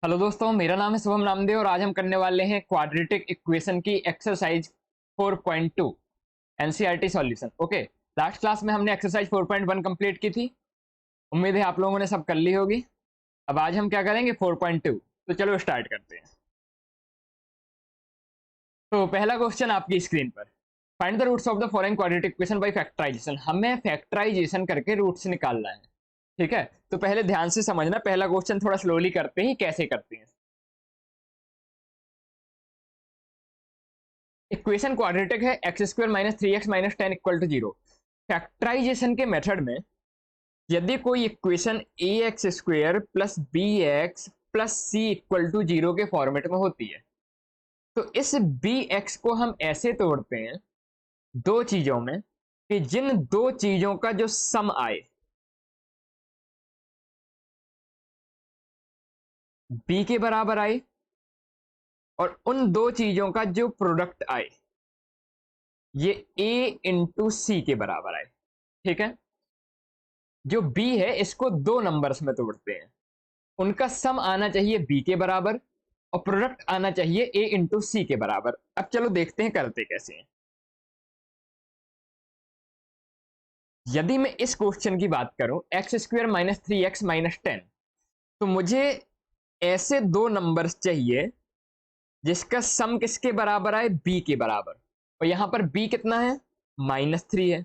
Hello दोस्तों, मेरा नाम है शुभम नामदेव और आज हम करने वाले हैं क्वाड्रेटिक इक्वेशन की exercise 4.2 NCERT solution. Okay, last class में हमने एक्सरसाइज 4.1 कंप्लीट की थी। उम्मीद है आप लोगों ने सब कर ली होगी। अब आज हम क्या करेंगे 4.2। तो चलो स्टार्ट करते हैं। तो पहला क्वेश्चन आपकी स्क्रीन पर, find the roots of the following quadratic equation by factorization. हमें फैक्टराइजेशन करके रूट्स निकालना है। ठीक है, तो पहले ध्यान से समझना, पहला क्वेश्चन थोड़ा स्लोली करते हैं कैसे करते हैं। इक्वेशन क्वाड्रेटिक है, x square minus 3x minus 10 equal to 0। Factorization के मेथड में यदि कोई equation a x square plus b x plus c equal to 0 के फॉर्मेट में होती है, तो इस बी एक्स को हम ऐसे तोड़ते हैं दो चीजों में कि जिन दो चीजों का जो सम आए बी के बराबर आए और उन दो चीजों का जो प्रोडक्ट आए ये ए इंटू सी के बराबर आए। ठीक है, जो b है इसको दो नंबर्स में तोड़ते हैं, उनका सम आना चाहिए b के बराबर और प्रोडक्ट आना चाहिए a इंटू सी के बराबर। अब चलो देखते हैं करते कैसे हैं। यदि मैं इस क्वेश्चन की बात करूं x square minus 3x minus 10, तो मुझे ऐसे दो नंबर्स चाहिए जिसका सम किसके बराबर आए b के बराबर, और यहां पर b कितना है -3 है।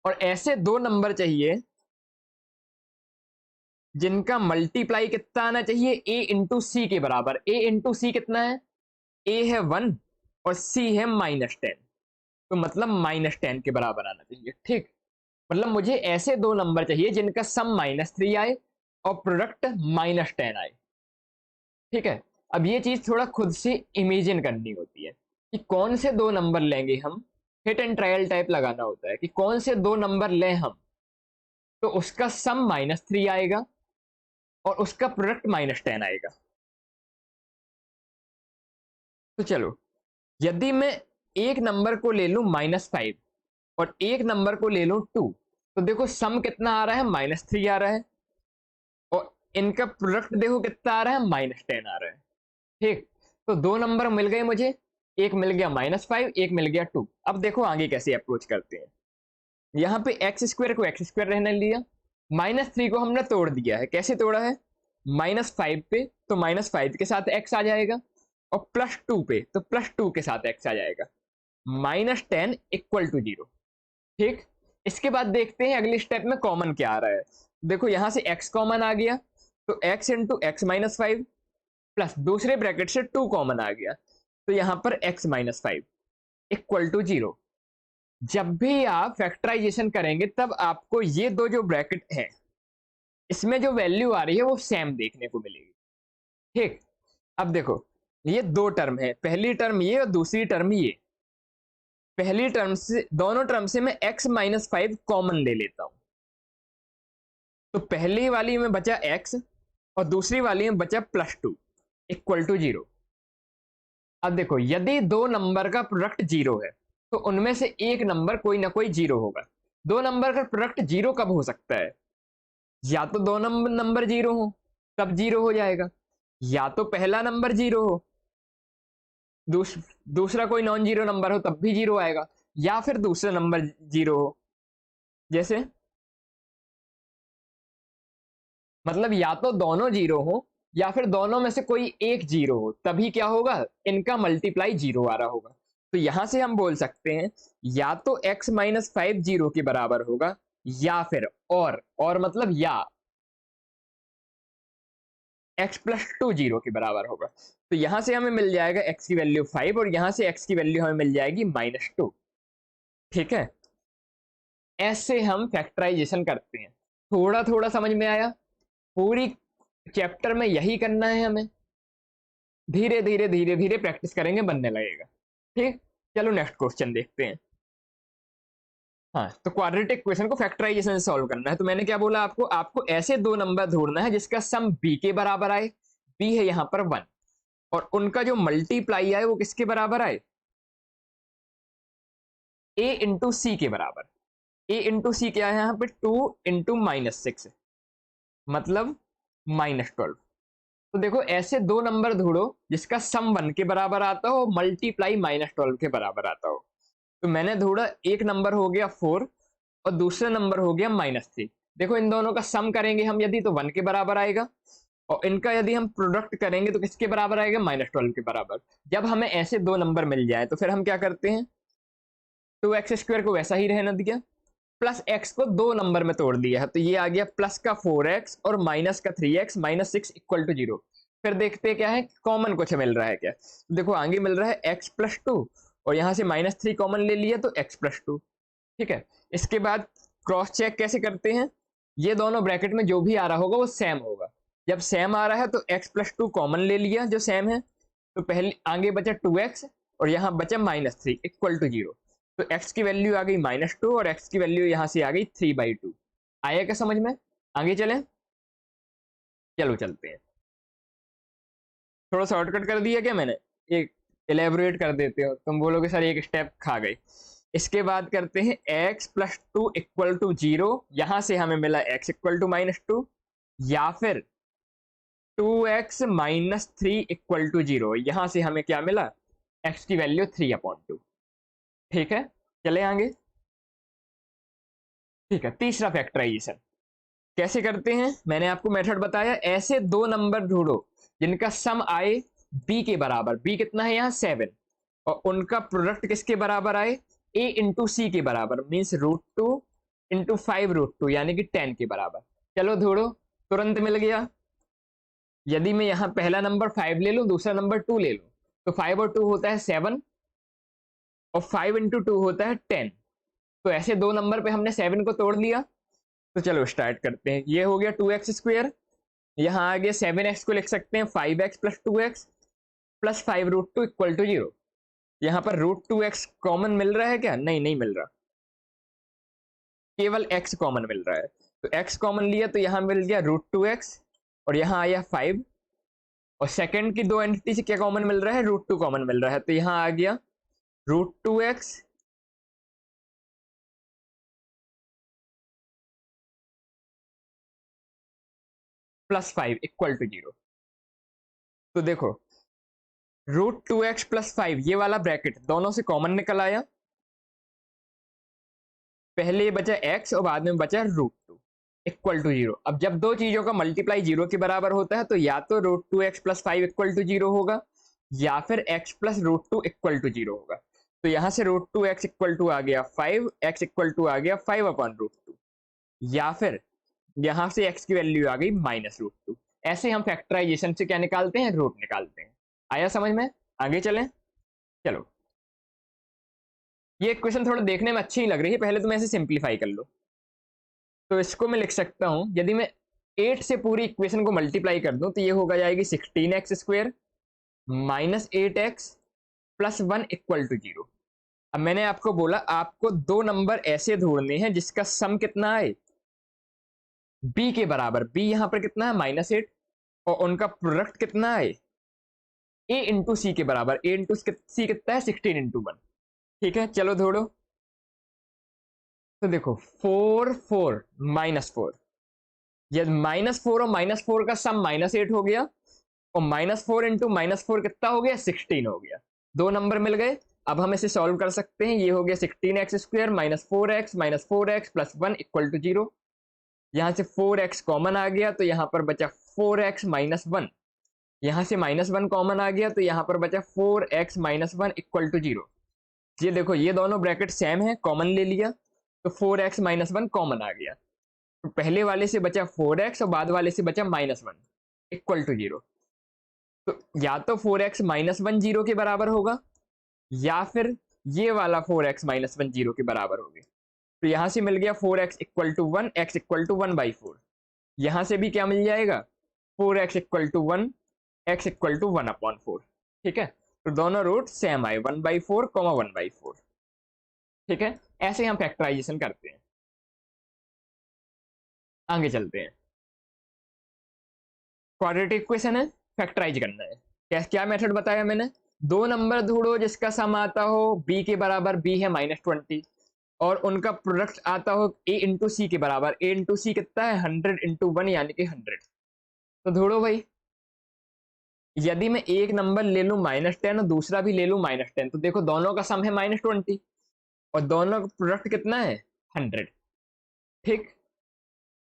और ऐसे दो नंबर चाहिए जिनका मल्टीप्लाई कितना आना चाहिए a इंटू सी के बराबर। a इंटू सी कितना है, a है 1 और c है -10, तो मतलब -10 के बराबर आना चाहिए। ठीक, मतलब मुझे ऐसे दो नंबर चाहिए जिनका सम -3 आए और प्रोडक्ट -10 आए। ठीक है, अब ये चीज थोड़ा खुद से इमेजिन करनी होती है कि कौन से दो नंबर लेंगे हम। हिट एंड ट्रायल टाइप लगाना होता है कि कौन से दो नंबर लें हम, तो उसका सम -3 आएगा और उसका प्रोडक्ट -10 आएगा। तो चलो, यदि मैं एक नंबर को ले लूं -5 और एक नंबर को ले लूं 2, तो देखो सम कितना आ रहा है -3 आ रहा है और इनका प्रोडक्ट देखो कितना आ रहा है -10 आ रहा है। ठीक, तो दो नंबर मिल गए मुझे, एक मिल गया -5, एक मिल गया 2। अब देखो आगे कैसे अप्रोच करते हैं। यहाँ पे एक्स स्क्वायर को एक्स स्क्वायर रहने लिया, -3 को हमने तोड़ दिया है। कैसे तोड़ा है, -5 पे तो -5 के साथ x आ जाएगा और +2 पे तो +2 के साथ x आ जाएगा, -10 इक्वल टू 0। ठीक, इसके बाद देखते हैं अगले स्टेप में कॉमन क्या आ रहा है। देखो यहां से x कॉमन आ गया, तो x इंटू एक्स -5 प्लस दूसरे ब्रैकेट से 2 कॉमन आ गया, तो यहां पर x -5 इक्वल टू 0। जब भी आप फैक्टराइजेशन करेंगे तब आपको ये दो जो ब्रैकेट है इसमें जो वैल्यू आ रही है वो सेम देखने को मिलेगी। ठीक, अब देखो ये दो टर्म है, पहली टर्म ये और दूसरी टर्म ये। पहली टर्म से, दोनों टर्म से मैं x -5 कॉमन ले लेता हूं, तो पहली वाली में बचा x और दूसरी वाली में बचा +2 इक्वल टू 0। अब देखो यदि दो नंबर का प्रोडक्ट 0 है तो उनमें से एक नंबर कोई ना कोई 0 होगा। दो नंबर का प्रोडक्ट 0 कब हो सकता है, या तो दो नंबर 0 हो तब 0 हो जाएगा, या तो पहला नंबर 0 हो, दूसरा कोई नॉन जीरो नंबर हो तब भी 0 आएगा, या फिर दूसरा नंबर 0 हो। जैसे मतलब या तो दोनों 0 हो या फिर दोनों में से कोई एक 0 हो, तभी क्या होगा, इनका मल्टीप्लाई 0 आ रहा होगा। तो यहां से हम बोल सकते हैं या तो x -5 0 के बराबर होगा, या फिर और मतलब या x +2 0 के बराबर होगा। तो यहां से हमें मिल जाएगा x की वैल्यू 5 और यहां से x की वैल्यू हमें मिल जाएगी -2। ठीक है, ऐसे हम फैक्टराइजेशन करते हैं। थोड़ा थोड़ा समझ में आया, पूरी चैप्टर में यही करना है हमें, धीरे धीरे धीरे धीरे प्रैक्टिस करेंगे बनने लगेगा। ठीक, चलो नेक्स्ट क्वेश्चन देखते हैं। हाँ, तो क्वाड्रेटिक इक्वेशन को फैक्टराइजेशन से सॉल्व करना है। तो मैंने क्या बोला आपको, आपको ऐसे दो नंबर ढूंढना है जिसका सम b के बराबर आए, b है यहाँ पर 1, और उनका जो मल्टीप्लाई आए वो किसके बराबर आए, a इंटू सी के बराबर। a इंटू सी क्या है यहाँ पे, 2 इंटू -6 मतलब -12। तो देखो ऐसे दो नंबर ढूंढो जिसका सम 1 के बराबर आता हो, मल्टीप्लाई -12 के बराबर आता हो। तो मैंने ढूंढा, एक नंबर हो गया 4 और दूसरा नंबर हो गया -3। देखो इन दोनों का सम करेंगे हम यदि तो 1 के बराबर आएगा, और इनका यदि हम प्रोडक्ट करेंगे तो किसके बराबर आएगा? -12 के बराबर। जब हमें ऐसे दो नंबर मिल जाए तो फिर हम क्या करते हैं, 2x² को वैसा ही रहने दिया, प्लस x को दो नंबर में तोड़ दिया है, तो ये आ गया प्लस का 4x और माइनस का 3x -6 = 0। फिर देखते हैं क्या है, कॉमन कुछ मिल रहा है क्या। तो देखो आगे मिल रहा है x + 2 और यहाँ से -3 कॉमन ले लिया तो x + 2। ठीक है, इसके बाद क्रॉस चेक कैसे करते हैं, ये दोनों ब्रैकेट में जो भी आ रहा होगा वो सेम होगा। जब सेम आ रहा है तो x + 2 कॉमन ले लिया जो सेम है, तो पहले आगे बचा 2x और यहाँ बचा -3 = 0। तो x की वैल्यू आ गई -2 और x की वैल्यू यहाँ से आ गई 3/2। आया क्या समझ में? आगे चलें, चलो चलते हैं। थोड़ा शॉर्टकट कर दिया क्या मैंने? एक इलेबोरेट कर देते हो, तुम बोलोगे सर एक स्टेप खा गए। इसके बाद करते हैं x + 2 = 0, यहाँ से हमें मिला x = -2, या फिर 2x - 3 = 0, यहाँ से हमें क्या मिला? x की वैल्यू 3/2। ठीक है, चले आगे। ठीक है, तीसरा फैक्टराइजेशन कैसे करते हैं, मैंने आपको मेथड बताया। ऐसे दो नंबर ढूंढो जिनका सम आए b के बराबर, b कितना है यहाँ 7, और उनका प्रोडक्ट किसके बराबर आए? a × c के बराबर, मीन्स √2 × 5√2 यानी कि 10 के बराबर। चलो ढूंढो, तुरंत मिल गया। यदि मैं यहाँ पहला नंबर 5 ले लूँ, दूसरा नंबर 2 ले लूँ, तो 5 और 2 होता है 7 और 5 × 2 होता है 10। तो ऐसे दो नंबर पे हमने 7 को तोड़ लिया। तो चलो स्टार्ट करते हैं। ये हो गया 2x², यहाँ आ गया 7x को लिख सकते हैं 5x + 2x + 5√2 = 0। यहाँ पर √2x कॉमन मिल रहा है क्या? नहीं, नहीं मिल रहा, केवल x कॉमन मिल रहा है। तो x कॉमन लिया तो यहाँ मिल गया √2x और यहाँ आया 5, और सेकंड की दो एंटिटी से क्या कॉमन मिल रहा है? √2 कॉमन मिल रहा है, तो यहाँ आ गया √2x + 5 = 0। तो देखो √2x + 5 ये वाला ब्रैकेट दोनों से कॉमन निकल आया, पहले बचा x और बाद में बचा √2 = 0। अब जब दो चीजों का मल्टीप्लाई 0 के बराबर होता है तो या तो √2x + 5 = 0 होगा, या फिर x + √2 = 0 होगा। तो यहाँ से √2x = आ गया 5, x = आ गया 5/√2, या फिर यहाँ से x की वैल्यू आ गई -√2। ऐसे हम फैक्टराइजेशन से क्या निकालते हैं? रूट निकालते हैं। आया समझ में? आगे चलें, चलो। ये इक्वेशन थोड़ा देखने में अच्छी लग रही है, पहले तो मैं इसे सिंप्लीफाई कर लो। तो इसको मैं लिख सकता हूं, यदि मैं 8 से पूरी इक्वेशन को मल्टीप्लाई कर दूं तो ये होगा जाएगी 16x² - 8x + 1 = 0। अब मैंने आपको बोला आपको दो नंबर ऐसे ढूंढने हैं जिसका सम कितना आए? b के बराबर। b यहां पर कितना है? -8, और उनका प्रोडक्ट कितना है? a × c के बराबर। a × c कितना है? 16 × 1। ठीक है, चलो ढूंढो। तो देखो 4 4 -4, यदि -4 और -4 का सम -8 हो गया, और -4 × -4 कितना हो गया? 16 हो गया। दो नंबर मिल गए। अब हम इसे सॉल्व कर सकते हैं। ये हो गया 16x² -4x -4x + 1 = 0। यहाँ से 4x कॉमन आ गया तो यहाँ पर बचा 4x - 1, यहाँ से -1 कॉमन आ गया तो यहाँ पर बचा 4x - 1 = 0। ये देखो ये दोनों ब्रैकेट सेम है, कॉमन ले लिया तो 4x - 1 कॉमन आ गया। तो पहले वाले से बचा 4x और बाद वाले से बचा -1 = 0। तो या तो 4x - 1 0 के बराबर होगा, या फिर ये वाला 4x - 1 0 के बराबर होगी। तो यहां से मिल गया 4x = 1, x = 1/4। यहां से भी क्या मिल जाएगा? 4x = 1, x = 1/4। ठीक है, तो दोनों रूट सेम आए, 1/4, 1/4। ठीक है, ऐसे हम फैक्टराइजेशन करते हैं। आगे चलते हैं। क्वाड्रेटिक इक्वेशन है, फैक्टराइज करना है। क्या मेथड बताया मैंने? दो नंबर ढूंढो जिसका सम आता हो b के बराबर, b है -20, और उनका प्रोडक्ट आता हो a × c के बराबर। a × c कितना है? 100 × 1 यानी कि 100। तो ढूंढो भाई, यदि मैं एक नंबर ले लूं -10 और दूसरा भी ले लूं -10, तो देखो दोनों का सम है -20 और दोनों का प्रोडक्ट कितना है 100। ठीक,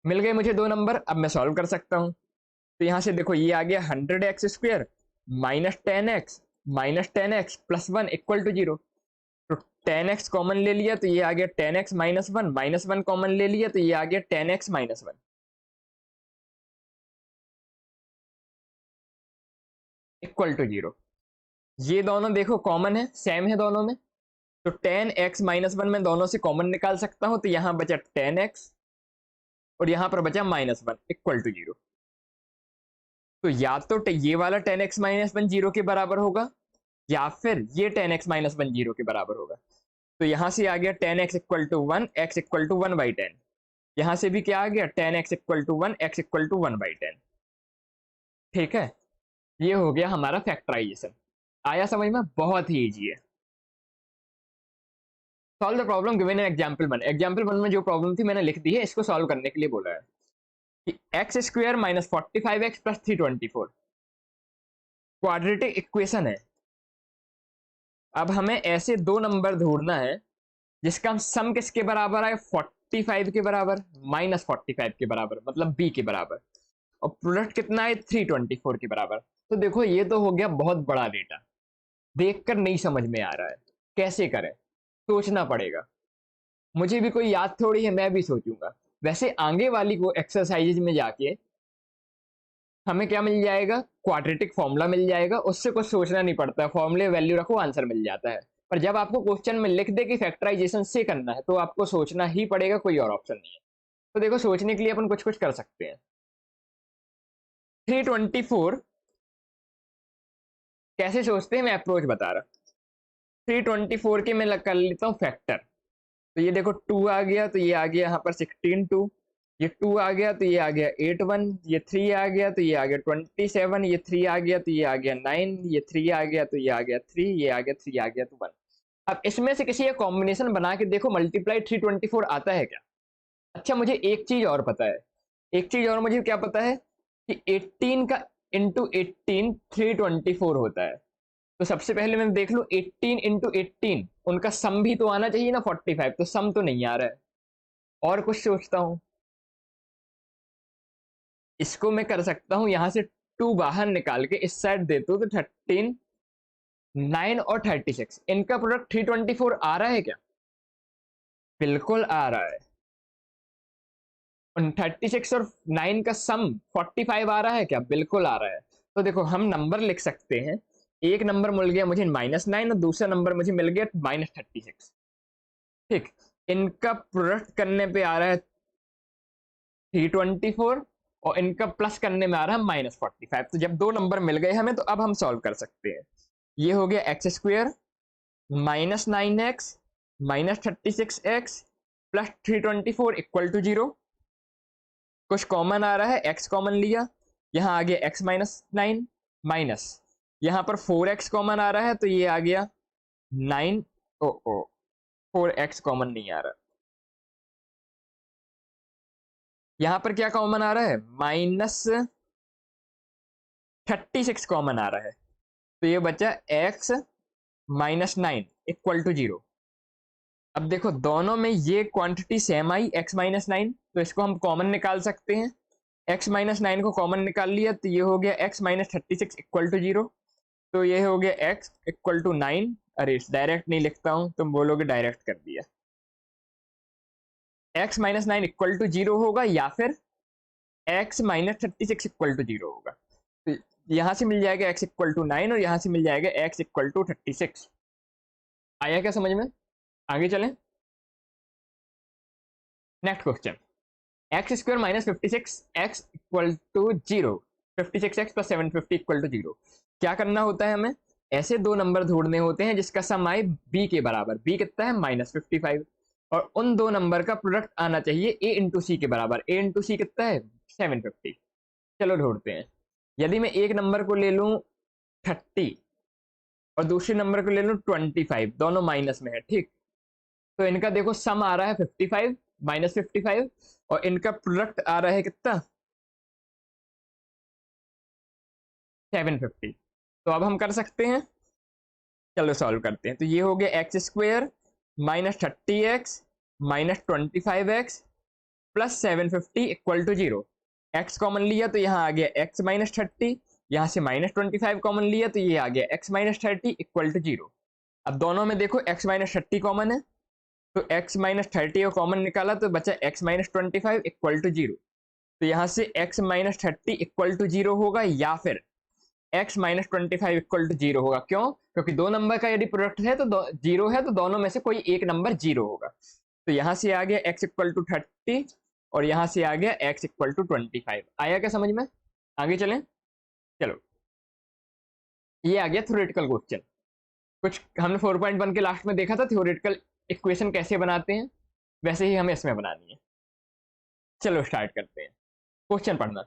मिल गए मुझे दो नंबर। अब मैं सॉल्व कर सकता हूं। तो यहां से देखो ये आ गया 100x² -10x +1 = 0। तो 10x कॉमन ले लिया तो ये आ गया 10x -1 -1 कॉमन ले लिया तो ये आ गया 10x -1 = 0। ये दोनों देखो कॉमन है, सेम है दोनों में। तो 10x -1 में दोनों से कॉमन निकाल सकता हूं, तो यहां बचा 10x और यहां पर बचा -1 = 0। तो या तो ये वाला 10x -1 0 के बराबर होगा या फिर ये 10x -1 0 के बराबर होगा। तो यहां से आ गया 10x = 1 x = 1/10। यहां से भी क्या आ गया 10x = 1 x = 1/10। ठीक है, ये हो गया हमारा फैक्टराइजेशन। आया समझ में? बहुत ही इजी है। Solve the problem given in example 1। Example 1 में जो प्रॉब्लम थी मैंने लिख दी है, इसको सॉल्व करने के लिए बोला है कि x² - 45x + 324 क्वाड्रेटिक इक्वेशन है। अब हमें ऐसे दो नंबर ढूंढना है जिसका सम किसके बराबर है 45 के बराबर -45 के बराबर, मतलब b के बराबर, और प्रोडक्ट कितना है 324 के बराबर। तो देखो ये तो हो गया बहुत बड़ा डेटा, देखकर नहीं समझ में आ रहा है, कैसे करें, सोचना पड़ेगा। मुझे भी कोई याद थोड़ी है, मैं भी सोचूंगा। वैसे आगे वाली को एक्सरसाइज में जाके हमें क्या मिल जाएगा, क्वाड्रेटिक फॉर्मूला मिल जाएगा, उससे कुछ सोचना नहीं पड़ता, फॉर्मूले वैल्यू रखो आंसर मिल जाता है। पर जब आपको क्वेश्चन में लिख दे कि फैक्टराइजेशन से करना है तो आपको सोचना ही पड़ेगा, कोई और ऑप्शन नहीं है। तो देखो सोचने के लिए अपन कुछ कुछ कर सकते हैं। 324 कैसे सोचते हैं मैं अप्रोच बता रहा। 324 के मैं कर लेता हूँ फैक्टर। तो ये देखो 2 आ गया तो ये आ गया यहाँ पर 16 2, ये 2 आ गया तो ये आ गया 8 1, ये 3 आ गया तो ये आ गया 27, ये 3 आ गया तो ये आ गया 9, ये 3 आ गया तो ये आ गया 3, ये आ गया 3 आ गया तो 1। अब इसमें से किसी का कॉम्बिनेशन बना के देखो मल्टीप्लाई 324 आता है क्या। अच्छा मुझे एक चीज और पता है, एक चीज और मुझे क्या पता है कि 18 का इंटू 18 324 होता है। तो सबसे पहले मैं देख लूं 18 इंटू 18 उनका सम भी तो आना चाहिए ना 45, तो सम तो नहीं आ रहा है। और कुछ सोचता हूं, इसको मैं कर सकता हूं यहां से 2 बाहर निकाल के इस साइड देता हूं तो 13 9 और 36 इनका प्रोडक्ट 324 आ रहा है क्या? बिल्कुल आ रहा है। 36 और 9 का सम 45 आ रहा है क्या? बिल्कुल आ रहा है। तो देखो हम नंबर लिख सकते हैं, एक नंबर मिल गया मुझे -9 और दूसरा नंबर मुझे मिल गया -36। ठीक, इनका प्रोडक्ट करने पे आ रहा है 324 और इनका प्लस करने में आ रहा है -45। तो जब दो नंबर मिल गए हमें तो अब हम सॉल्व कर सकते हैं। ये हो गया x² -9x -36x + 324 = 0। कुछ कॉमन आ रहा है, x कॉमन लिया, यहाँ आ गया x -9 माइनस यहाँ पर 4x कॉमन आ रहा है तो ये आ गया 9। ओ ओ 4x कॉमन नहीं आ रहा, यहाँ पर क्या कॉमन आ रहा है -36 कॉमन आ रहा है। तो ये बचा x -9 = 0। अब देखो दोनों में ये क्वांटिटी सेम आई x -9, तो इसको हम कॉमन निकाल सकते हैं। x -9 को कॉमन निकाल लिया तो ये हो गया x -36 = 0। तो ये हो गया x = 9। अरे डायरेक्ट नहीं लिखता हूं, तुम बोलोगे डायरेक्ट कर दिया। x -9 = 0 होगा या फिर x -36 = 0 होगा। तो यहां से मिल जाएगा x = 9 और यहां से मिल जाएगा x = 36। आया क्या समझ में? आगे चलें। Next question, x² - 56x = 0, 56x + 750 = 0। क्या करना होता है हमें, ऐसे दो नंबर ढूंढने होते हैं जिसका सम आए b के बराबर। b कितना है -55, और उन दो नंबर का प्रोडक्ट आना चाहिए a इंटू सी के बराबर। a इंटू सी कितना है 750। चलो ढूंढते हैं। यदि मैं एक नंबर को ले लूं 30 और दूसरे नंबर को ले लूं 25, दोनों माइनस में है, ठीक, तो इनका देखो सम आ रहा है 55 -55 और इनका प्रोडक्ट आ रहा है कितना 750। तो अब हम कर सकते हैं, चलो सॉल्व करते हैं। तो ये हो गया x square minus 30x minus 25x plus 750 equal to 0। X common लिया तो यहाँ आ गया x माइनस 30, यहाँ से माइनस 25 कॉमन लिया तो ये आ गया x माइनस 30 इक्वल टू 0। अब दोनों में देखो x माइनस 30 कॉमन है, तो x माइनस 30 को कॉमन निकाला तो बचा x माइनस 25 इक्वल टू 0। तो यहाँ से x माइनस 30 इक्वल टू 0 होगा, या फिर x माइनस 25 इक्वल टू 0 होगा। क्यों? क्योंकि दो नंबर का यदि प्रोडक्ट है तो 0 है, तो दोनों में से कोई एक नंबर 0 होगा। तो यहाँ से आ गया x इक्वल टू 30 और यहाँ से आ गया x इक्वल टू 25। आया क्या समझ में? आगे चलें। चलो, ये आ गया थ्योरेटिकल क्वेश्चन। कुछ हमने 4.1 के लास्ट में देखा था थ्योरेटिकल इक्वेशन कैसे बनाते हैं, वैसे ही हमें इसमें बनानी है। चलो स्टार्ट करते हैं क्वेश्चन पढ़ना।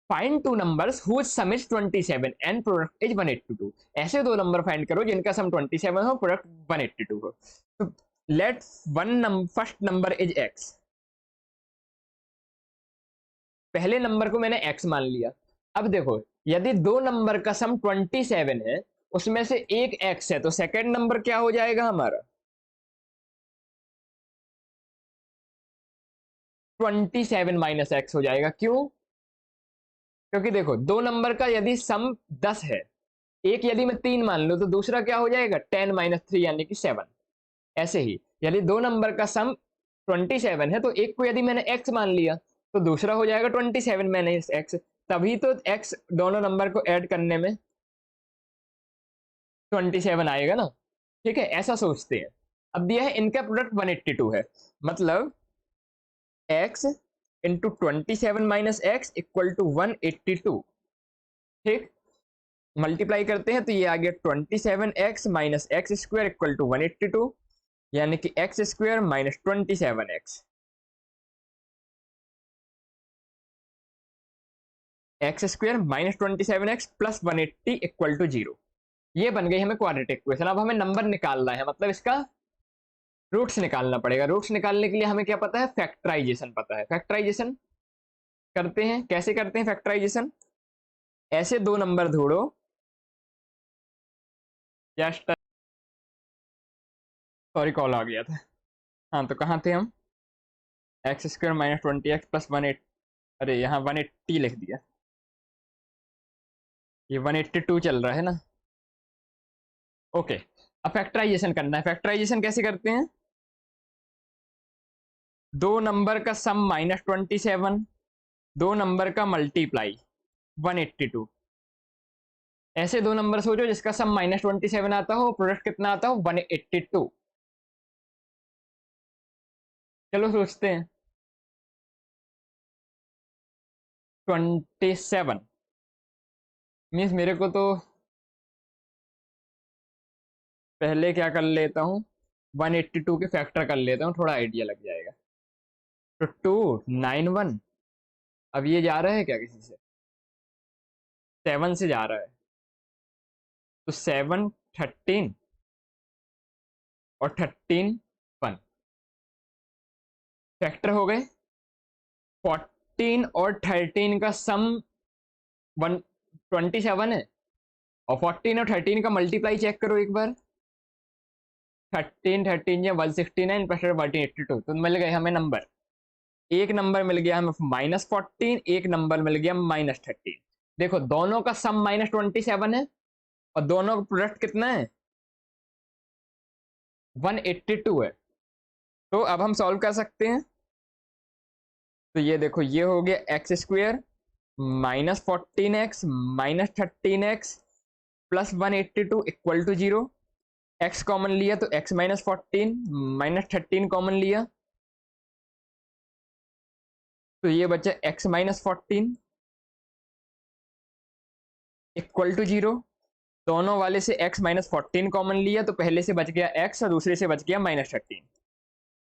Find two numbers whose sum is 27 and product is 182। ऐसे दो नंबर फाइंड करो जिनका सम 27 हो, प्रोडक्ट 182 हो। तो let first number is x। पहले नंबर को मैंने x मान लिया। अब देखो, यदि दो नंबर का सम 27 है, उसमें से एक x है, तो सेकंड नंबर क्या हो जाएगा हमारा? 27 माइनस x हो जाएगा। क्यों? क्योंकि देखो, दो नंबर का यदि सम 10 है, एक यदि मैं 3 मान लूं, तो दूसरा क्या हो जाएगा? 10 माइनस 3 यानी कि 7। ऐसे ही यदि दो नंबर का सम 27 है, तो एक को यदि मैंने x मान लिया, तो दूसरा हो जाएगा 27 माइनस x। तभी तो x दोनों नंबर को ऐड करने में 27 आएगा ना। ठीक है, ऐसा सोचते हैं। अब दिया है इनका प्रोडक्ट 182 है, मतलब x into 27 minus x equal to 182। ठीक, मल्टीप्लाई करते हैं तो ये आ गया 27x minus x square equal to 182, यानी कि x square minus 27x, x square minus 27x plus 180 equal to 0। ये बन गई हमें क्वाड्रेटिक इक्वेशन। अब हमें नंबर निकालना है, मतलब इसका रूट्स निकालना पड़ेगा। रूट्स निकालने के लिए हमें क्या पता है? फैक्टराइजेशन पता है। फैक्टराइजेशन करते हैं, कैसे करते हैं फैक्टराइजेशन? ऐसे दो नंबर ढूंढो, जस्ट सॉरी कॉल आ गया था। हाँ, तो कहाँ थे हम? X square minus 20x plus 180, अरे यहाँ 180 लिख दिया, ये 182 चल रहा है ना। ओके, अब फैक्टराइजेशन करना है। फैक्टराइजेशन कैसे करते हैं? दो नंबर का सम माइनस 27, दो नंबर का मल्टीप्लाई 182। ऐसे दो नंबर सोचो जिसका सम माइनस 27 आता हो, प्रोडक्ट कितना आता हो? 182। चलो सोचते हैं। 27 मीन्स मेरे को तो पहले क्या कर लेता हूँ, 182 के फैक्टर कर लेता हूँ, थोड़ा आइडिया लग जाएगा। तो 291, अब ये जा रहा है क्या किसी से? 7 से जा रहा है, तो 7 13 और 13 1 फैक्टर हो गए। 14 और 13 का सम 127 है, और 14 और 13 का मल्टीप्लाई चेक करो एक बार। 13 या 169 प्लस 182, तो मिल गए हमें नंबर। एक नंबर मिल गया हमें -14, एक नंबर मिल गया -13। देखो, दोनों का सम -27 है और दोनों का प्रोडक्ट कितना है? 182 है। तो अब हम सॉल्व कर सकते हैं। तो ये देखो, ये हो गया x square -14x minus 13x plus 182 equal to 0। X common लिया तो x माइनस 14 माइनस 13 कॉमन लिया, तो ये बचा x माइनस 14 इक्वल टू 0। दोनों वाले से x माइनस 14 कॉमन लिया, तो पहले से बच गया x और दूसरे से बच गया -13।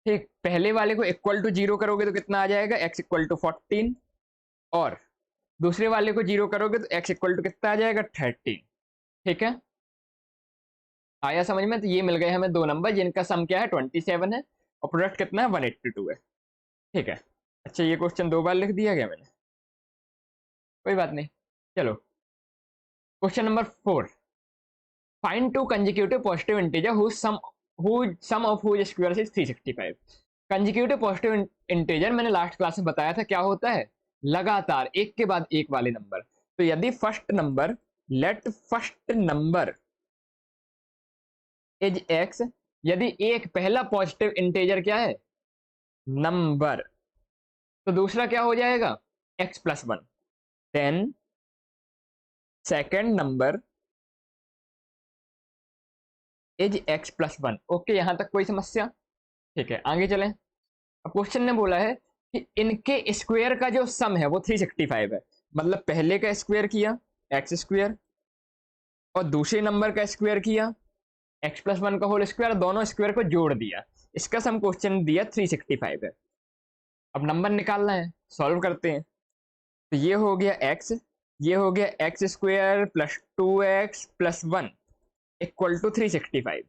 ठीक, पहले वाले को इक्वल टू 0 करोगे तो कितना आ जाएगा? x इक्वल टू 14, और दूसरे वाले को 0 करोगे तो x इक्वल टू कितना आ जाएगा? 13। ठीक है, आया समझ में? तो ये मिल गए हमें दो नंबर जिनका सम क्या है? 27 है और प्रोडक्ट कितना है? 182 है। ठीक है, अच्छा ये क्वेश्चन दो बार लिख दिया गया मैंने, कोई बात नहीं। चलो question number 4, find two consecutive positive integer sum of whose square is 365। Consecutive positive integer मैंने लास्ट क्लास में बताया था क्या होता है, लगातार एक के बाद एक वाले नंबर। तो यदि let first number is x, यदि एक पहला पॉजिटिव इंटीजर क्या है, नंबर, तो दूसरा क्या हो जाएगा, x plus one. Then second number is x plus one. Okay, यहां तक कोई समस्या? ठीक है, आगे चलें। अब क्वेश्चन ने बोला है कि इनके स्क्वायर का जो सम है वो 365 है। मतलब पहले का स्क्वायर किया एक्स स्क्वायर और दूसरे नंबर का स्क्वायर किया एक्स प्लस वन का होल स्क्वायर, दोनों स्क्वायर को जोड़ दिया, इसका सम क्वेश्चन दिया 365 है। अब नंबर निकालना है, सॉल्व करते हैं। तो ये हो गया एक्स, ये हो गया x square plus 2x plus one equal to 365।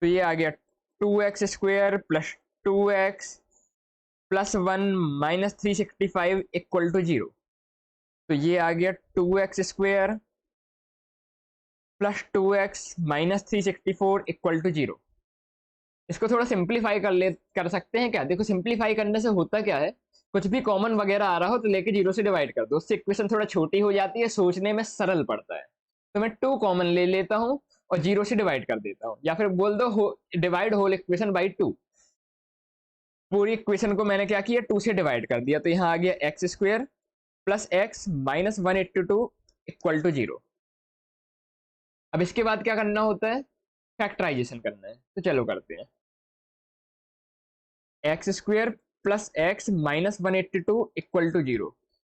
तो ये आ गया 2x square plus 2x plus one minus 365 equal to 0। तो ये आ गया 2x square plus 2x minus 364 equal to 0। इसको थोड़ा सिंप्लीफाई कर सकते हैं क्या? देखो सिंप्लीफाई करने से होता क्या है, कुछ भी कॉमन वगैरह आ रहा हो तो लेके 0 से डिवाइड कर दो, उससे इक्वेशन थोड़ा छोटी हो जाती है, सोचने में सरल पड़ता है। तो मैं 2 कॉमन ले लेता हूँ और 0 से डिवाइड कर देता हूँ, या फिर बोल दो डिवाइड होल इक्वेशन बाई 2। पूरी इक्वेशन को मैंने क्या किया, 2 से डिवाइड कर दिया। तो यहाँ आ गया x square plus x minus 182 equal to 0। अब इसके बाद क्या करना होता है, फैक्टराइजेशन करना है, तो चलो करते हैं। X square plus x minus 182 equal to 0।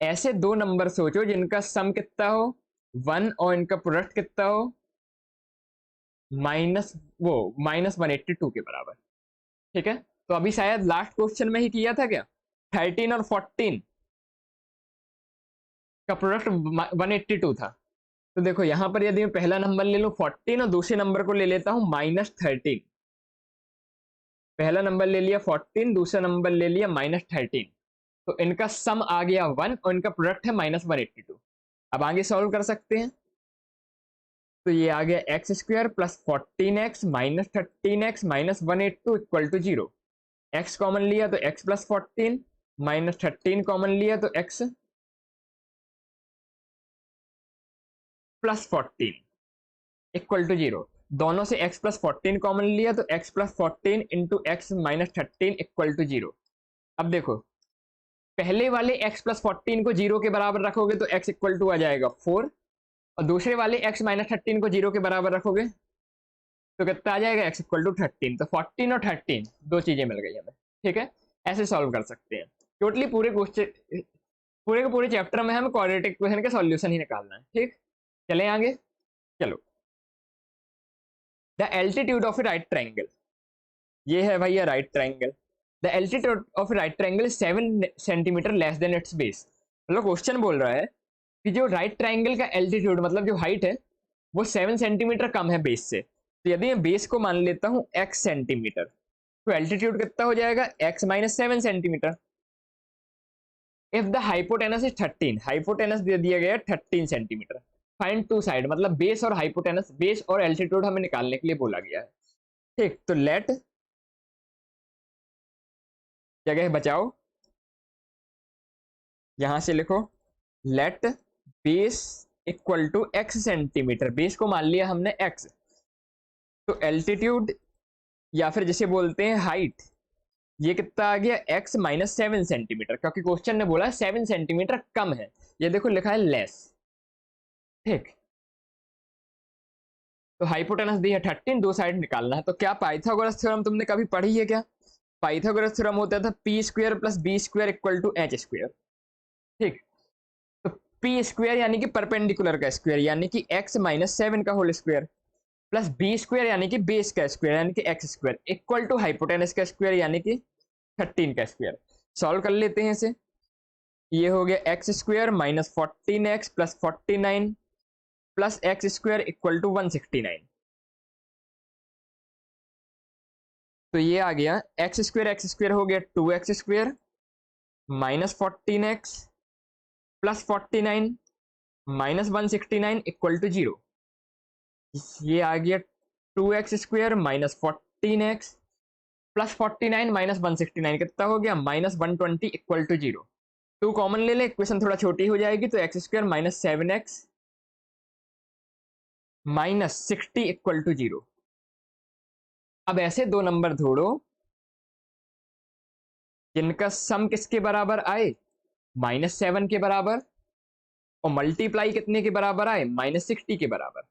ऐसे दो नंबर सोचो जिनका सम कितना हो 1 और इनका प्रोडक्ट कितना हो माइनस 182 के बराबर। ठीक है, तो अभी शायद लास्ट क्वेश्चन में ही किया था क्या, 13 और 14 का प्रोडक्ट 182 था। तो देखो यहां पर यदि मैं पहला नंबर ले लूं 14 और दूसरे नंबर को ले लेता हूं -13। पहला नंबर ले लिया 14, दूसरा नंबर ले लिया -13, तो इनका सम आ गया 1 और इनका प्रोडक्ट है -182। अब आगे सॉल्व कर सकते हैं। तो ये आ गया x square plus 14x minus 13x minus 182 equal to 0। X common लिया तो x प्लस 14 माइनस 13 कॉमन लिया तो x प्लस 14 इक्वल टू 0। दोनों से x प्लस 14 कॉमन लिया तो x plus 14 into x minus 13 equal to 0। अब देखो पहले वाले x प्लस 14 को 0 के बराबर रखोगे तो x इक्वल टू आ जाएगा 4, और दूसरे वाले x माइनस 13 को 0 के बराबर रखोगे तो कितना आ जाएगा, x इक्वल टू 13। तो 14 और 13 दो चीजें मिल गई हमें। ठीक है, ऐसे सॉल्व कर सकते हैं। टोटली पूरे क्वेश्चन, पूरे के पूरे चैप्टर में हमें क्वाड्रेटिक इक्वेशन का सॉल्यूशन ही निकालना है। ठीक, चलें आगे। चलो, the altitude of A right triangle, ये है भैया right triangle. The altitude of right triangle 7 centimetre less than it's base. मतलब क्वेश्चन बोल रहा है कि जो राइट ट्रायंगल का एल्टीट्यूड मतलब जो हाइट है वो 7 सेंटीमीटर कम है बेस से। तो यदि मैं बेस को मान लेता हूं x सेंटीमीटर, तो एल्टीट्यूड कितना हो जाएगा, x minus 7 centimetre. If the hypotenuse is 13, hypotenuse दे दिया गया 13 सेंटीमीटर। फाइंड टू साइड, मतलब बेस और हाइपोटेनस, बेस और एल्टीट्यूड हमें निकालने के लिए बोला गया है। ठीक, तो लेट, जगह बचाओ, यहां से लिखो let base equal to x centimetre. Base को मान लिया हमने x, तो एल्टीट्यूड या फिर जिसे बोलते हैं हाइट, ये कितना आ गया, x माइनस 7 सेंटीमीटर, क्योंकि क्वेश्चन ने बोला 7 सेंटीमीटर कम है। ये देखो लिखा है लेस। ठीक, तो हाइपोटेनस दी है 13, दो साइड निकालना है। तो क्या पाइथागोरस थ्योरम तुमने कभी पढ़ी है क्या? पाइथागोरस थ्योरम होता था P square plus B square equal to H square. ठीक, तो पी स्क्वायर यानी कि परपेंडिकुलर का स्क्वायर यानी कि x माइनस 7 का whole square plus B square यानी कि बेस का स्क्वायर यानी कि x square equal to hypotenuse का स्क्वायर यानी कि 13 का स्क्वायर। सॉल्व कर लेते हैं इसे। ये हो गया x square minus 14x plus 49 plus x square equal to 169। तो ये आ गया एक्स स्क्वायर हो गया 2x square minus 14x plus 49 -169 equal to 0। ये आ गया 2x² minus 14x plus 49 minus 169 कितना हो गया -120 इक्वल टू 0। 2 कॉमन ले ले, इक्वेशन थोड़ा छोटी हो जाएगी, तो x² minus 7x minus 60 equal to 0। अब ऐसे दो नंबर ढूंढो जिनका सम किसके बराबर आए, -7 के बराबर, और मल्टीप्लाई कितने के बराबर आए, -60 के बराबर।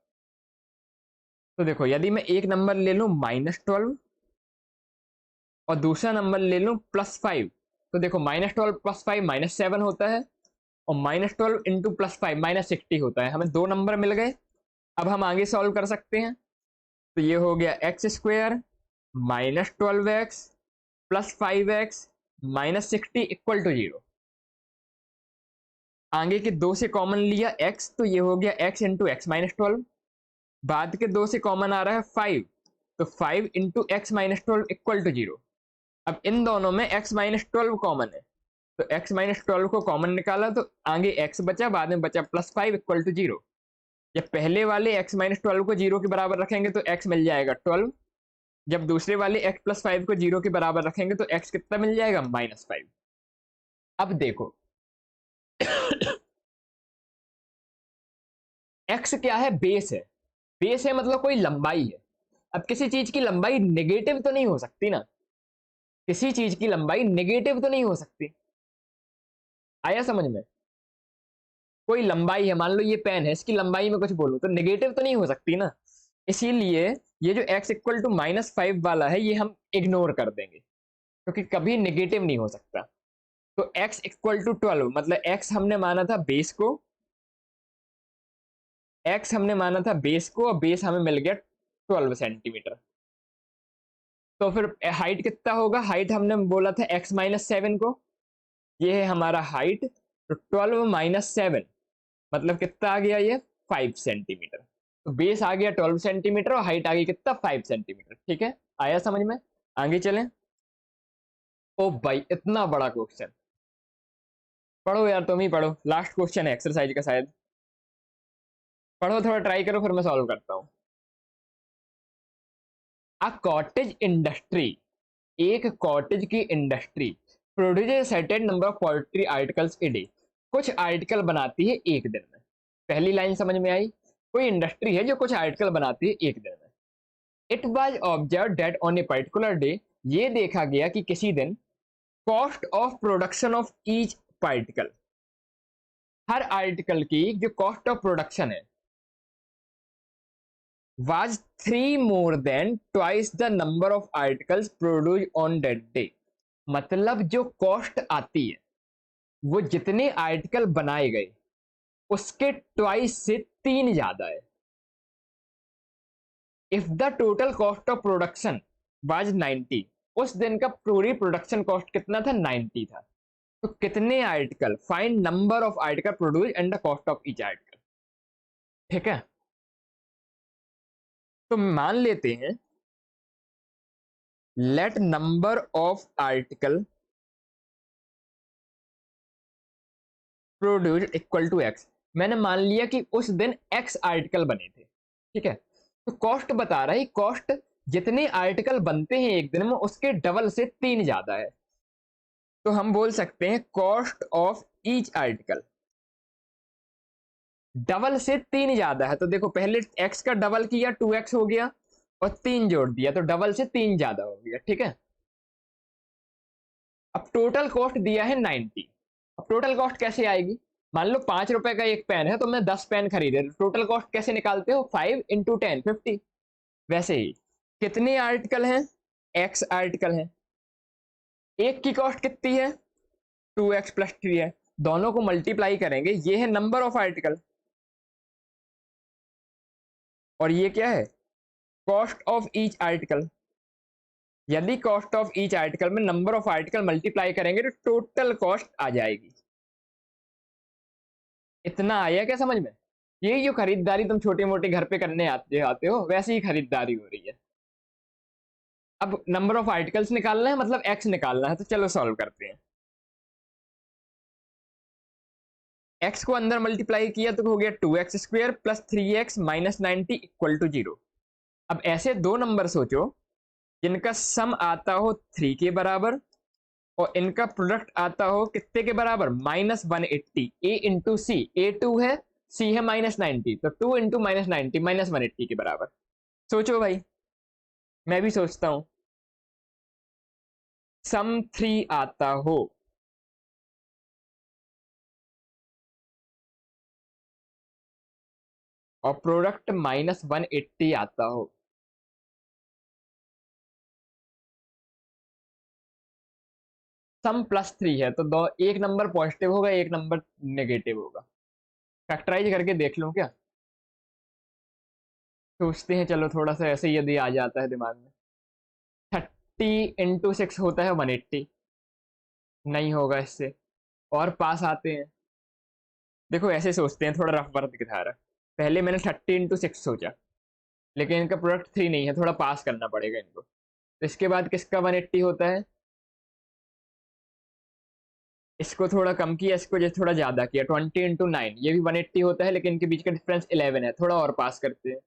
तो देखो यदि मैं एक नंबर ले लूं -12 और दूसरा नंबर ले लूं +5, तो देखो -12 + 5 -7 होता है, और -12 इंटू +5 -60 होता है। हमें दो नंबर मिल गए। अब हम आगे सॉल्व कर सकते हैं। तो ये हो गया x² -12x plus 5x -60 equal to 0। आगे के दो से कॉमन लिया x, तो ये हो गया x इंटू एक्स माइनस 12। बाद के दो से कॉमन आ रहा है 5, तो 5 into x minus 12 equal to 0। अब इन दोनों में x माइनस 12 कॉमन है, तो x माइनस 12 को कॉमन निकाला तो आगे x बचा, बाद में बचा +5 इक्वल टू 0। जब पहले वाले x माइनस 12 को 0 के बराबर रखेंगे तो x मिल जाएगा 12। जब दूसरे वाले x प्लस 5 को 0 के बराबर रखेंगे तो x कितना मिल जाएगा, -5। अब देखो x क्या है, बेस है। बेस है मतलब कोई लंबाई है। अब किसी चीज की लंबाई नेगेटिव तो नहीं हो सकती ना, किसी चीज की लंबाई नेगेटिव तो नहीं हो सकती। आया समझ में? कोई लंबाई है, मान लो ये पेन है, इसकी लंबाई में कुछ बोलूं तो नेगेटिव तो नहीं हो सकती ना। इसीलिए ये जो x इक्वल टू -5 वाला है ये हम इग्नोर कर देंगे, क्योंकि कभी नेगेटिव नहीं हो सकता। तो x इक्वल टू 12 मतलब x हमने माना था बेस को, x हमने माना था बेस को, और बेस हमें मिल गया 12 सेंटीमीटर। तो फिर हाइट कितना होगा, हाइट हमने बोला था x -7 को, ये है हमारा हाइट। तो 12 -7 मतलब कितना आ गया, ये 5 सेंटीमीटर। तो बेस आ गया 12 सेंटीमीटर और हाइट आ गई कितना, 5 सेंटीमीटर। ठीक है, आया समझ में? आगे चलें। ओ भाई इतना बड़ा क्वेश्चन, पढ़ो यार, तुम ही पढ़ो, लास्ट क्वेश्चन है एक्सरसाइज का शायद। पढ़ो, थोड़ा ट्राई करो, फिर मैं सॉल्व करता हूँ। अ कॉटेज इंडस्ट्री, एक कॉटेज की industry produce certain number of poultry articles a day, कुछ आर्टिकल बनाती है एक दिन में। पहली लाइन समझ में आई? कोई इंडस्ट्री है जो कुछ आर्टिकल बनाती है एक दिन में। It was observe that on a particular day, ये देखा गया कि किसी दिन cost of production of each particle, her article की जो कॉस्ट ऑफ प्रोडक्शन है, was 3 more than twice the number of articles produced on that day। मतलब जो कॉस्ट आती है वो जितने आर्टिकल बनाए गए उसके ट्वाइस से 3 ज्यादा है। If the total cost of production was 90, उस दिन का पूरी प्रोडक्शन कॉस्ट कितना था, 90 था। तो कितने article, find number of article produce and the cost of each article. ठीक है, तो मान लेते हैं let number of article produce equal to x. मैंने मान लिया कि उस दिन एक्स आर्टिकल बने थे। ठीक है, तो कॉस्ट बता रहा है, कॉस्ट जितने आर्टिकल बनते हैं एक दिन में उसके डबल से 3 ज्यादा है। तो हम बोल सकते हैं cost of each article double से 3 ज्यादा है। तो देखो पहले x का डबल किया 2x हो गया, और 3 जोड़ दिया तो डबल से 3 ज्यादा हो गया। ठीक है, अब टोटल कॉस्ट दिया है 90। अब टोटल कॉस्ट कैसे आएगी, मान लो 5 रुपए का एक पेन है तो मैं 10 पेन खरीदे, टोटल कॉस्ट कैसे निकालते हो, 5 इंटू 10 50। वैसे ही कितने आर्टिकल हैं, x आर्टिकल हैं, एक की कॉस्ट कितनी है, 2x प्लस 3 है, दोनों को मल्टीप्लाई करेंगे, ये है नंबर ऑफ आर्टिकल, और ये क्या है, कॉस्ट ऑफ ईच आर्टिकल। यदि कॉस्ट ऑफ ईच आर्टिकल में नंबर ऑफ आर्टिकल मल्टीप्लाई करेंगे तो टोटल कॉस्ट आ जाएगी। इतना आया क्या समझ में? ये जो खरीदारी तुम छोटी मोटी घर पे करने आते हो वैसे ही खरीदारी हो रही है। अब नंबर ऑफ आर्टिकल्स निकालना है, मतलब एक्स निकालना है, तो चलो सॉल्व करते हैं। x को अंदर मल्टीप्लाई किया तो हो गया 2x² plus 3x minus 90 equal to 0। अब ऐसे दो नंबर सोचो जिनका सम आता हो 3 के बराबर और इनका प्रोडक्ट आता हो कितने के बराबर, -180। a इंटू सी, ए 2 है, c है -90, तो 2 इंटू -90 -180 के बराबर। सोचो भाई, मैं भी सोचता हूं। सम 3 आता हो और प्रोडक्ट -180 आता हो, सम +3 है तो दो, एक नंबर पॉजिटिव होगा एक नंबर नेगेटिव होगा। फैक्टराइज करके देख लूं क्या? सोचते हैं, चलो थोड़ा सा ऐसे यदि आ जाता है दिमाग में। 30 × 6 होता है 180, नहीं होगा इससे। और पास आते हैं, देखो ऐसे सोचते हैं, थोड़ा रफ वर्क दिखा रहा है। पहले मैंने 30 × 6 सोचा, लेकिन इनका प्रोडक्ट 3 नहीं है, थोड़ा पास करना पड़ेगा इनको। तो इसके बाद किसका 180 होता है? इसको थोड़ा कम किया, इसको जैसे थोड़ा ज्यादा किया, 20 × 9, ये भी 180 होता है, लेकिन इनके बीच का डिफरेंस 11 है, थोड़ा और पास करते हैं।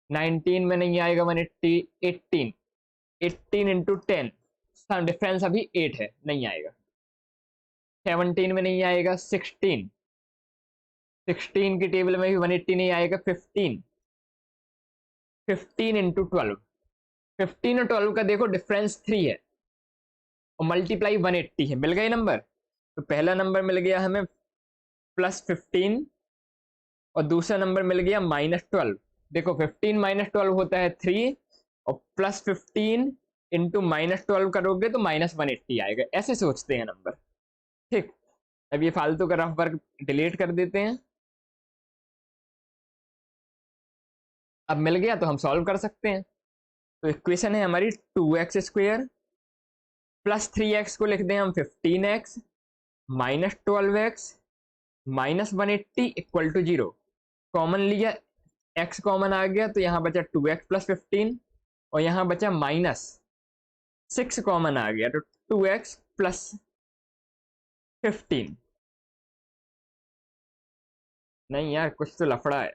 19 में नहीं आएगा 180, 18, 18 × 10, डिफरेंस अभी 8 है, नहीं आएगा। 17 में नहीं आएगा, 16, 16 की टेबल में भी 180 नहीं आएगा, 15, 15 × 12, 15 और 12 का देखो डिफरेंस 3 है और मल्टीप्लाई 180 है, मिल गए नंबर। तो पहला नंबर मिल गया हमें +15 और दूसरा नंबर मिल गया -12। देखो 15 -12 होता है 3 और +15 इंटू -12 करोगे तो -180 आएगा। ऐसे सोचते हैं नंबर, ठीक। अब ये फालतू का रफ वर्क डिलीट कर देते हैं। अब मिल गया तो हम सॉल्व कर सकते हैं। तो इक्वेशन है हमारी 2x² प्लस 3x को लिख दें हम 15x minus 12x minus 180 equal to 0। Common लिया, x कॉमन आ गया तो यहाँ बचा 2x प्लस 15 और यहाँ बचा -6 कॉमन आ गया तो 2x प्लस 15। नहीं यार, कुछ तो लफड़ा है।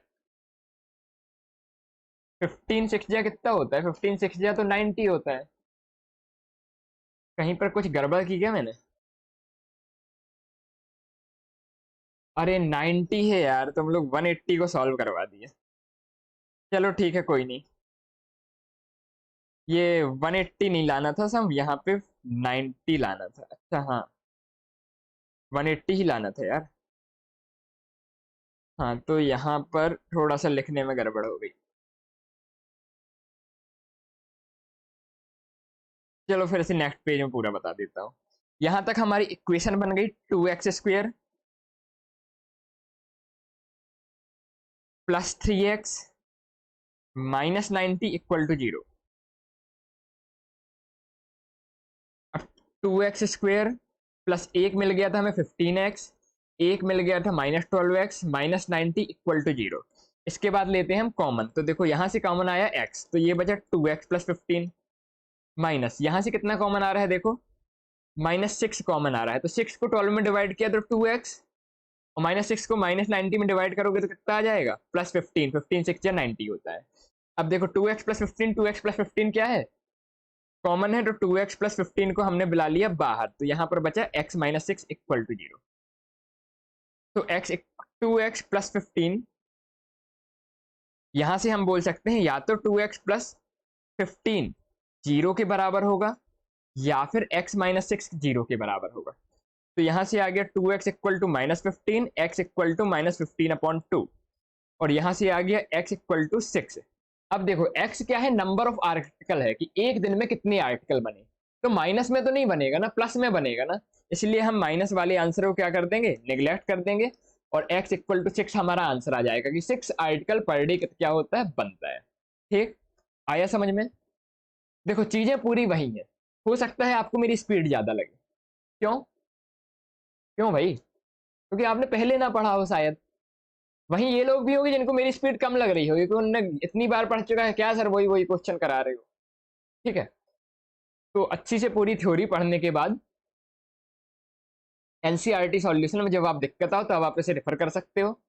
15 6 जा कितना होता है? 15 6 जा तो 90 होता है। कहीं पर कुछ गड़बड़ की क्या मैंने? अरे 90 है यार, तुम लोग 180 को सॉल्व करवा दिए। चलो ठीक है, कोई नहीं। ये 180 नहीं लाना था सब, यहाँ पे 90 लाना था। अच्छा हाँ, 180 ही लाना था यार। हाँ, तो यहाँ पर थोड़ा सा लिखने में गड़बड़ हो गई। चलो फिर से नेक्स्ट पेज में पूरा बता देता हूँ। यहाँ तक हमारी इक्वेशन बन गई 2x² plus 3x minus 90 equal to 0। अब 2x² प्लस 1 मिल गया था हमें 15x, 1 मिल गया था -12x माइनस 90 इक्वल टू 0। इसके बाद लेते हैं हम कॉमन, तो देखो यहाँ से कॉमन आया x, तो ये बचा 2x प्लस 15 माइनस, यहाँ से कितना कॉमन आ रहा है देखो, -6 कॉमन आ रहा है, तो 6 को 12 में डिवाइड किया तो 2x और -6 को -90 में डिवाइड करोगे तो कितना आ जाएगा, +15, 15 6 या 90 होता है। अब देखो 2x प्लस 15, 2x प्लस 15 क्या है, कॉमन है, तो 2x प्लस 15 को हमने बुला लिया बाहर, तो यहाँ पर बचा x माइनस 6 इक्वल टू 0। तो 2x प्लस 15, यहाँ से हम बोल सकते हैं या तो 2x प्लस 15 0 के बराबर होगा या फिर x माइनस 6 0 के बराबर होगा। तो यहाँ से आ गया 2x equal to -15, x equal to -15/2 और यहाँ से आ गया x इक्वल टू 6। अब देखो x क्या है, नंबर ऑफ आर्टिकल है कि एक दिन में कितने आर्टिकल बने, तो माइनस में तो नहीं बनेगा ना, प्लस में बनेगा ना, इसलिए हम माइनस वाले आंसर को क्या कर देंगे, नेग्लेक्ट कर देंगे और x इक्वल टू 6 हमारा आंसर आ जाएगा कि 6 आर्टिकल पर डे क्या होता है, बनता है। ठीक, आया समझ में? देखो चीजें पूरी वही है, हो सकता है आपको मेरी स्पीड ज्यादा लगे। क्यों? क्यों भाई? क्योंकि आपने पहले ना पढ़ा हो शायद। वहीं ये लोग भी होंगे जिनको मेरी स्पीड कम लग रही होगी, क्योंकि उन्होंने इतनी बार पढ़ चुका है, क्या सर वही वही क्वेश्चन करा रहे हो। ठीक है, तो अच्छी से पूरी थ्योरी पढ़ने के बाद एनसीईआरटी सॉल्यूशन में जब आप दिक्कत आओ तब आप इसे रेफर कर सकते हो।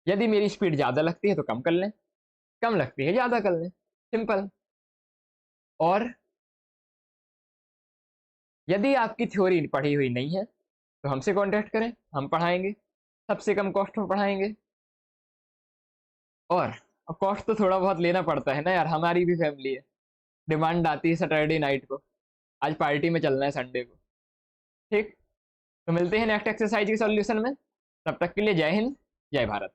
यदि मेरी स्पीड ज़्यादा लगती है तो कम कर लें, कम लगती है ज़्यादा कर लें, सिंपल। और यदि आपकी थ्योरी पढ़ी हुई नहीं है तो हमसे कांटेक्ट करें, हम पढ़ाएंगे, सबसे कम कॉस्ट में पढ़ाएंगे। और कॉस्ट तो थोड़ा बहुत लेना पड़ता है ना यार, हमारी भी फैमिली है, डिमांड आती है सैटरडे नाइट को, आज पार्टी में चलना है संडे को। ठीक, तो मिलते हैं नेक्स्ट एक्सरसाइज के सॉल्यूशन में। तब तक के लिए जय हिंद, जय भारत।